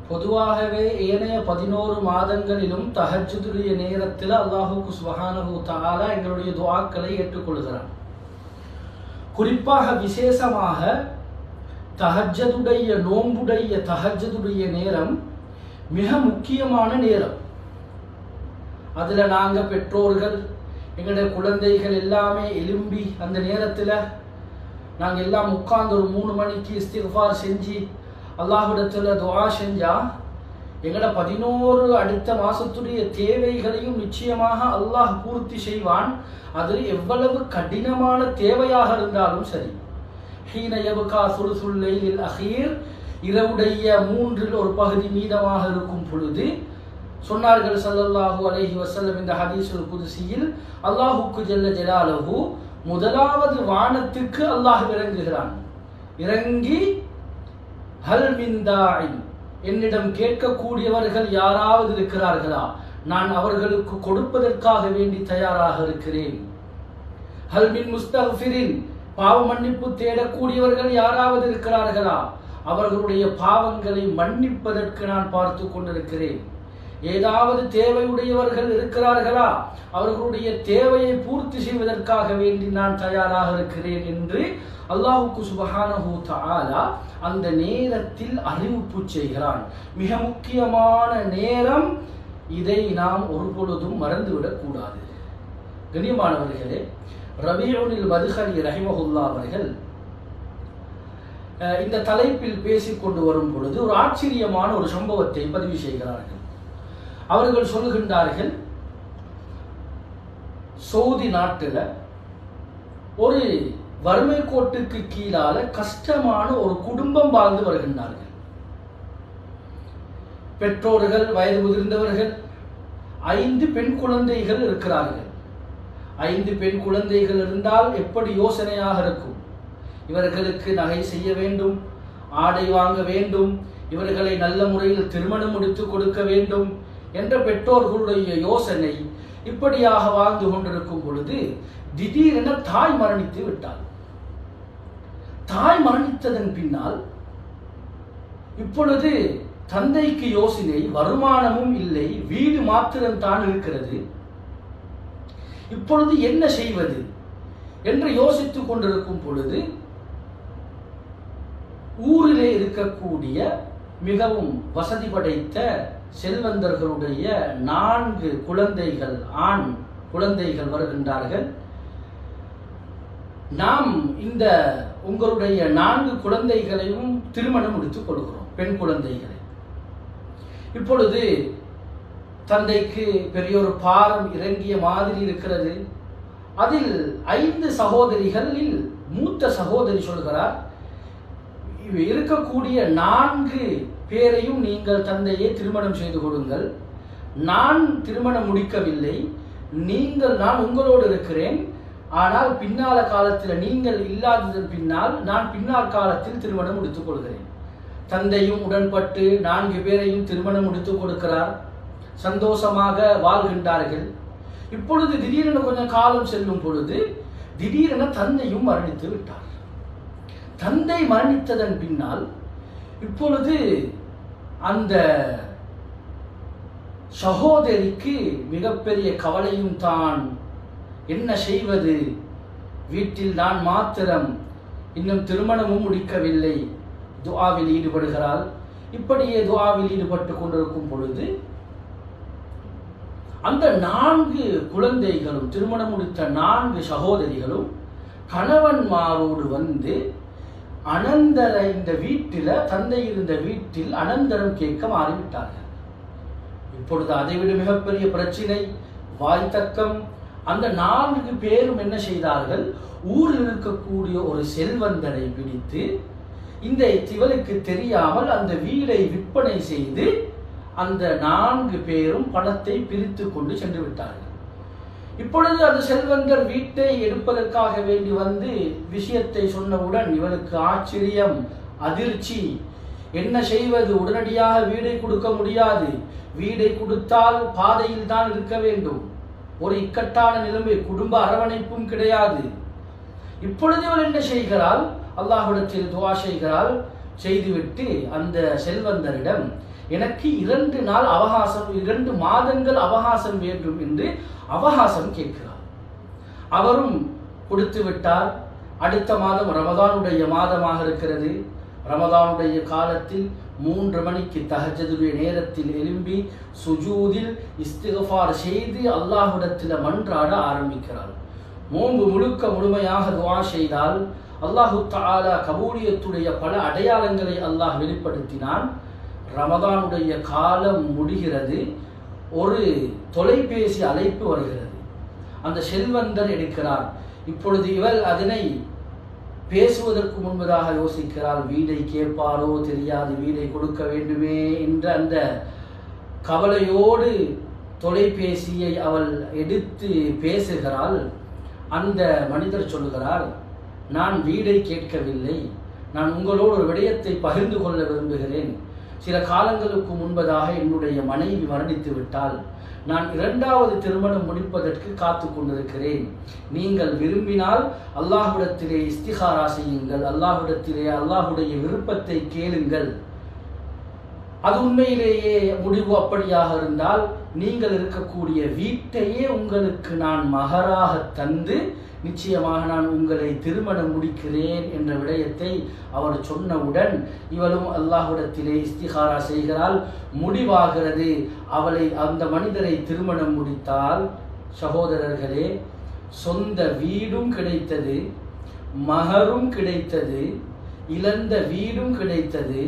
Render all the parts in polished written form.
பொதுவாகவே ஏனைய 11 மாதங்களிலும் தஹஜ்ஜுடைய நேரத்தில் அல்லாஹு சுப்ஹானஹு தஆலா எங்களுடைய துஆக்களை ஏற்றுக்கொள்கிறான். குறிப்பாக விசேஷமாக தஹஜ்ஜுடைய நோன்புடைய தஹஜ்ஜுடைய நேரம் மிக முக்கியமான நேரம். அதில் நாங்கள் பெற்றோர்கள் எங்களுடைய குழந்தைகள் எல்லாமே எழும்பி அந்த நேரத்தில் நாங்கள் எல்லாம் உட்கார்ந்து ஒரு 3 மணிக்கு இஸ்திக்ஃபார் செஞ்சு அல்லாஹ்விடத்தில் துஆ செஞ்சா எங்களோட 11 அடுத்த மாசத்துடைய தேவைகளையும் நிச்சயமாக அல்லாஹ் பூர்த்தி செய்வான். அது எவ்வளவு கடினமான தேவையாக இருந்தாலும் சரி. ஹீன யப்கா சுல்சுல் லைலில் அஹீர், இரவுடைய 3ல் ஒரு பகுதி மீதமாக இருக்கும் பொழுது சொன்னார்கள் ஸல்லல்லாஹு அலைஹி வஸல்லம் இந்த ஹதீஸுல் குத்ஸியில், அல்லாஹ்வுக்கு ஜல்ல ஜலாலுஹு முதலாவது வானத்துக்கு அல்லாஹ் இறங்குகிறான். இறங்கி ஹல் மின் தாஇன், என்னிடம் கேட்கக்கூடியவர்கள் யாராவது இருக்கிறார்களா, நான் அவர்களுக்கு கொடுப்பதற்காக வேண்டி தயாராக இருக்கிறேன். ஹல் மின் முஸ்தக்ஃபிரின், பாவ மன்னிப்பு தேடக்கூடியவர்கள் யாராவது இருக்கிறார்களா, அவர்களுடைய பாவங்களை மன்னிப்பதற்கு நான் பார்த்து கொண்டிருக்கிறேன். ஏதாவது தேவையுடையவர்கள் இருக்கிறார்களா, அவர்களுடைய தேவையை பூர்த்தி செய்வதற்காக வேண்டி நான் தயாராக இருக்கிறேன் என்று அல்லாஹ்வுக்கு சுப்ஹானஹு தஆலா அந்த நேரத்தில் அறிவிப்பு செய்கிறான். மிக முக்கியமான நேரம், இதை நாம் ஒருபொழுதும் மறந்துவிடக் கூடாது. கண்ணியமானவர்களே, ரபீஉல் மத்ஹலி ரஹிமஹுல்லாஹ் அவர்கள் இந்த தலைப்பில் பேசிக்கொண்டு வரும் பொழுது ஒரு ஆச்சரியமான ஒரு சம்பவத்தை பதிவு செய்கிறார்கள். அவர்கள் சொல்கின்றார்கள், சவுதி நாட்டில் ஒரு வறுமை கோட்டுக்கு கீழால கஷ்டமான ஒரு குடும்பம் வாழ்ந்து வருகின்றார்கள். பெற்றோர்கள், வயது முதிர்ந்தவர்கள், 5 பெண் குழந்தைகள் இருக்கிறார்கள். 5 பெண் குழந்தைகள் இருந்தால் எப்படி யோசனையாக இருக்கும்? இவர்களுக்கு நகை செய்ய வேண்டும், ஆடை வாங்க வேண்டும், இவர்களை நல்ல முறையில் திருமணம் முடித்து கொடுக்க வேண்டும் என்ற பெற்றோர்களுடைய யோசனை இப்படியாக வாழ்ந்து கொண்டிருக்கும் பொழுது திடீரென தாய் மரணித்து விட்டாள். தாய் மரணித்ததன் பின்னால் இப்பொழுது தந்தைக்கு யோசனை, வருமானமும் இல்லை, வீடு மாத்திரம்தான் இருக்கிறது, இப்பொழுது என்ன செய்வது என்று யோசித்துக் கொண்டிருக்கும் பொழுது ஊரிலே இருக்கக்கூடிய மிகவும் வசதி படைத்த செல்வந்தர்களுடைய 4 குழந்தைகள், ஆண் குழந்தைகள் வருகின்றார்கள். நாம் இந்த உங்களுடைய 4 குழந்தைகளையும் திருமணம் முடித்துக் கொள்கிறோம், பெண் குழந்தைகளை. இப்பொழுது தந்தைக்கு பெரிய ஒரு பாரம் இறங்கிய மாதிரி இருக்கிறது. அதில் 5 சகோதரிகளில் மூத்த சகோதரி சொல்கிறார், இருக்கக்கூடிய 4 பேரையும் நீங்கள் தந்தையை திருமணம் செய்து கொடுங்கள், நான் திருமணம் முடிக்கவில்லை, நான் உங்களோடு இருக்கிறேன், ஆனால் பின்னால காலத்தில் நீங்கள் இல்லாததன் பின்னால் நான் பின்னால் காலத்தில் திருமணம் முடித்துக் கொள்கிறேன். தந்தையும் உடன்பட்டு 4 பேரையும் திருமணம் முடித்துக் கொடுக்கிறார். சந்தோஷமாக வாழ்கின்றார்கள். இப்பொழுது திடீரென கொஞ்சம் காலம் செல்லும் பொழுது திடீரென தந்தையும் மரணித்து விட்டார். தந்தை மரணித்ததன் பின்னால் இப்பொழுது அந்த சகோதரிக்கு மிகப்பெரிய கவலையும் தான். என்ன செய்வது? வீட்டில் நான் மாத்திரம், இன்னும் திருமணமும் முடிக்கவில்லை. துஆவில் ஈடுபடுகிறாள். இப்படியே துஆவில் ஈடுபட்டு கொண்டிருக்கும் பொழுது அந்த 4 குழந்தைகளும், திருமணம் முடித்த 4 சகோதரிகளும் கணவன்மாரோடு வந்து அனந்தர இந்த வீட்டில், தந்தை இருந்த வீட்டில் அனந்தரம் கேட்க மாறிவிட்டார்கள். இப்பொழுது அதைவிட மிகப்பெரிய பிரச்சினை, வாய்த்தக்கம். அந்த 4 பேரும் என்ன செய்தார்கள்? ஊரில் இருக்கக்கூடிய ஒரு செல்வந்தரை பிடித்து இந்த இவளுக்கு தெரியாமல் அந்த வீடை விற்பனை செய்து அந்த 4 பேரும் பணத்தை பிரித்து கொண்டு சென்று விட்டார்கள். இப்பொழுது அந்த செல்வந்தர் வீட்டை எடுப்பதற்காக வேண்டி வந்து விஷயத்தை சொன்னவுடன் இவளுக்கு ஆச்சரியம், அதிர்ச்சி. என்ன செய்வது? உடனடியாக வீடை கொடுக்க முடியாது. வீடை கொடுத்தால் பாதையில் தான் இருக்க வேண்டும். ஒரு இக்கட்டான நிலைமை, குடும்ப அரவணைப்பும் கிடையாது. இப்பொழுது இவள் என்ன செய்கிறாள்? அல்லாஹ்விடத்தில் துஆ செய்கிறாள். செய்துவிட்டு அந்த செல்வந்தரிடம், எனக்கு 2 நாள் அவகாசம், 2 மாதங்கள் அவகாசம் வேண்டும் என்று அவகாசம் கேட்கிறார். அவரும் கொடுத்து விட்டார். அடுத்த மாதம் ரமதானுடைய மாதமாக இருக்கிறது. ரமதானுடைய காலத்தில் 3 மணிக்கு தஹஜ்ஜுடைய நேரத்தில் எழும்பி சுஜூதில் இஸ்திக்ஃபார் செய்து அல்லாஹ்விடத்தில் மன்றாட ஆரம்பிக்கிறார். நோன்பு முழுமையாக துஆ செய்தால் அல்லாஹு தஆலா கபூலியத்துடைய பல அடையாளங்களை அல்லாஹ் வெளிப்படுத்தினான். ரமதானுடைய காலம் முடிகிறது. ஒரு தொலைபேசி அழைப்பு வருகிறது. அந்த செல்வந்தர் எடுக்கிறார். இப்பொழுது இவள் அதனை பேசுவதற்கு முன்பதாக யோசிக்கிறாள். வீடை கேட்பாரோ தெரியாது, வீடை கொடுக்க வேண்டுமே என்ற அந்த கவலையோடு தொலைபேசியை அவள் எடுத்து பேசுகிறாள். அந்த மனிதர் சொல்லுகிறார், நான் வீடை கேட்கவில்லை, நான் உங்களோடு ஒரு விடயத்தை பகிர்ந்து கொள்ள விரும்புகிறேன். சில காலங்களுக்கு முன்பதாக என்னுடைய மனைவி மரணித்து விட்டால் நான் 2வது திருமணம் முடிப்பதற்கு காத்து கொண்டிருக்கிறேன். நீங்கள் விரும்பினால் அல்லாஹ்விடத்திலே இஸ்திகாரா செய்யுங்கள், அல்லாஹ்விடத்திலே அல்லாஹ்வுடைய விருப்பத்தை கேளுங்கள். அது உண்மையிலேயே முடிவு அப்படியாக இருந்தால் நீங்கள் இருக்கக்கூடிய வீட்டையே உங்களுக்கு நான் மகராக தந்து நிச்சயமாக நான் உங்களை திருமணம் முடிக்கிறேன் என்ற விடயத்தை அவர் சொன்னவுடன் இவளும் அல்லாஹ்விடத்திலே இஸ்திகாரா செய்கிறாள். முடிவாகிறது. அந்த மனிதரை திருமணம் முடித்தால் சகோதரர்களே, சொந்த வீடும் கிடைத்தது, மகரும் கிடைத்தது, இழந்த வீடும் கிடைத்தது,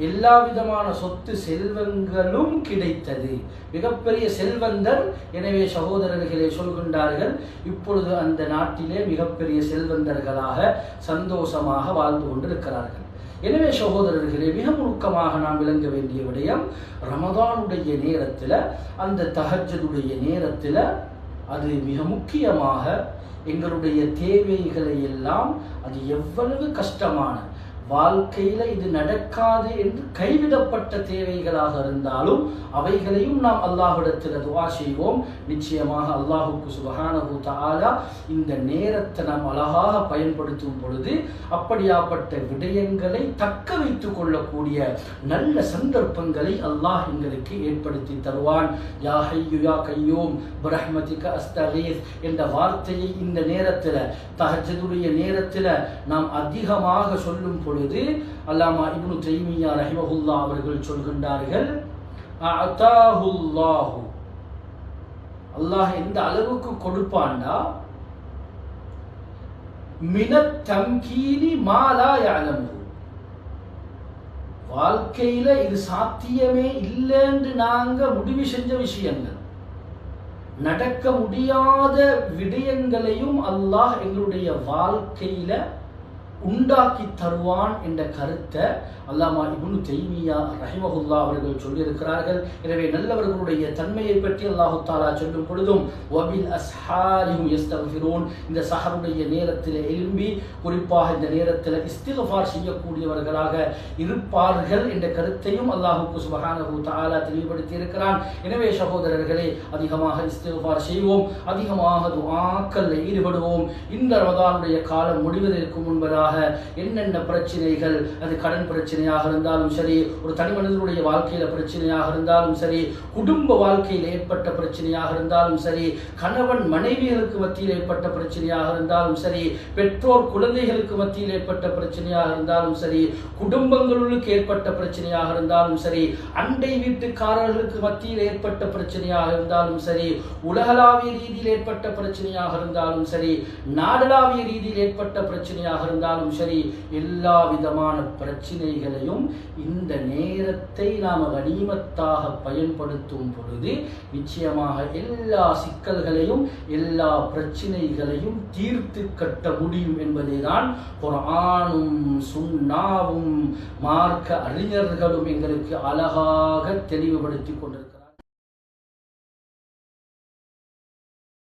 எல்லா விதமான சொத்து செல்வங்களும் கிடைத்தது. மிகப்பெரிய செல்வந்தர். எனவே சகோதரர்களே சொல்கின்றார்கள், இப்பொழுது அந்த நாட்டிலே மிகப்பெரிய செல்வந்தர்களாக சந்தோஷமாக வாழ்ந்து கொண்டிருக்கிறார்கள். எனவே சகோதரர்களே, மிக நுணுக்கமாக நாம் விளங்க வேண்டிய விடயம், ரமதானுடைய நேரத்தில், அந்த தஹஜ்ஜுடைய நேரத்தில் அது மிக முக்கியமாக எங்களுடைய தேவைகளை எல்லாம், அது எவ்வளவு கஷ்டமான வாழ்க்கையில இது நடக்காது என்று கைவிடப்பட்ட தேவைகளாக இருந்தாலும் அவைகளையும் நாம் அல்லாஹ்விடத்தில் துஆ செய்வோம். நிச்சயமாக அல்லாஹுக்கு சுப்ஹானஹு தஆலா இந்த நேரத்தை நாம் அழகாக பயன்படுத்தும் பொழுது அப்படியாப்பட்ட விடயங்களை தக்க வைத்துக் கொள்ளக்கூடிய நல்ல சந்தர்ப்பங்களை அல்லாஹ் எங்களுக்கு ஏற்படுத்தி தருவான். யா ஹய்யு யா கய்யூம் பிரஹ்மதிக அஸ்தகீஸ் என்ற வார்த்தையை இந்த நேரத்தில், தஹஜ்ஜுடைய நேரத்தில் நாம் அதிகமாக சொல்லும் பொழுது அல்லாமா இப்னு தைமிய்யா ரஹிமஹுல்லாஹ் அவர்கள் சொல்கின்றார்கள், அஅதாஹுல்லாஹு, அல்லாஹ் எந்த அளவுக்கு கொடுப்பான்டா, மினத் தம்கீனி மா லா யஅலமு, வாழ்க்கையில இது சாத்தியமே இல்லைன்னு நாங்க முடிவு செஞ்ச விஷயங்கள், நடக்க முடியாத விடயங்களையும் அல்லாஹ் எங்களுடைய வாழ்க்கையில உண்டாக்கி தருவான் என்ற கருத்தை அல்லாமா இப்னு தைமிய்யா ரஹிமஹுல்லாஹ் அவர்கள் சொல்லியிருக்கிறார்கள். எனவே நல்லவர்களுடைய தன்மையை பற்றி அல்லாஹு தஆலா சொல்லும் பொழுதும் வபில் அஸ்ஹாரிஹும் யஸ்தக்ஃபிரூன், இந்த சஹருடைய நேரத்தில் எழும்பி குறிப்பாக இந்த நேரத்தில் இஸ்திக்ஃபார் செய்யக்கூடியவர்களாக இருப்பார்கள் என்ற கருத்தையும் அல்லாஹுக்கு சுப்ஹானஹு தஆலா தெளிவுபடுத்தி இருக்கிறான். எனவே சகோதரர்களே, அதிகமாக இஸ்திக்ஃபார் செய்வோம், அதிகமாக துஆக்களில் ஈடுபடுவோம். இந்த ரமதானுடைய காலம் முடிவதற்கு முன்பதாக என்னென்ன பிரச்சனைகள், அது கடன் பிரச்சனையாக இருந்தாலும் சரி, ஒரு தனி மனிதனுடைய வாழ்க்கையில பிரச்சனையாக இருந்தாலும் சரி, குடும்ப வாழ்க்கையில் ஏற்பட்ட பிரச்சனையாக இருந்தாலும் சரி, கணவன் மனைவிகளுக்கு மத்தியில் ஏற்பட்ட பிரச்சனையாக இருந்தாலும் சரி, பெற்றோர் குழந்தைகளுக்கு மத்தியில் ஏற்பட்ட பிரச்சனையாக இருந்தாலும் சரி, குடும்பங்களுக்கு ஏற்பட்ட பிரச்சனையாக இருந்தாலும் சரி, அண்டை வீட்டுக்காரர்களுக்கு மத்தியில் ஏற்பட்ட பிரச்சனையாக இருந்தாலும் சரி, உலகளாவிய ரீதியில் ஏற்பட்ட பிரச்சனையாக இருந்தாலும் சரி, நாடளாவிய ரீதியில் ஏற்பட்ட பிரச்சனையாக இருந்தாலும் சரி, எல்லா விதமான பிரச்சனைகளையும் இந்த நேரத்தை நாம் கனிமத்தாக பயன்படுத்தும் பொழுது நிச்சயமாக எல்லா சிக்கல்களையும் எல்லா பிரச்சனைகளையும் தீர்த்து கட்ட முடியும் என்பதைதான் குர்ஆனும் சுன்னாவும் மார்க்க அறிஞர்களும் எங்களுக்கு அழகாக தெளிவுபடுத்தி கொண்டிருக்கிறார்.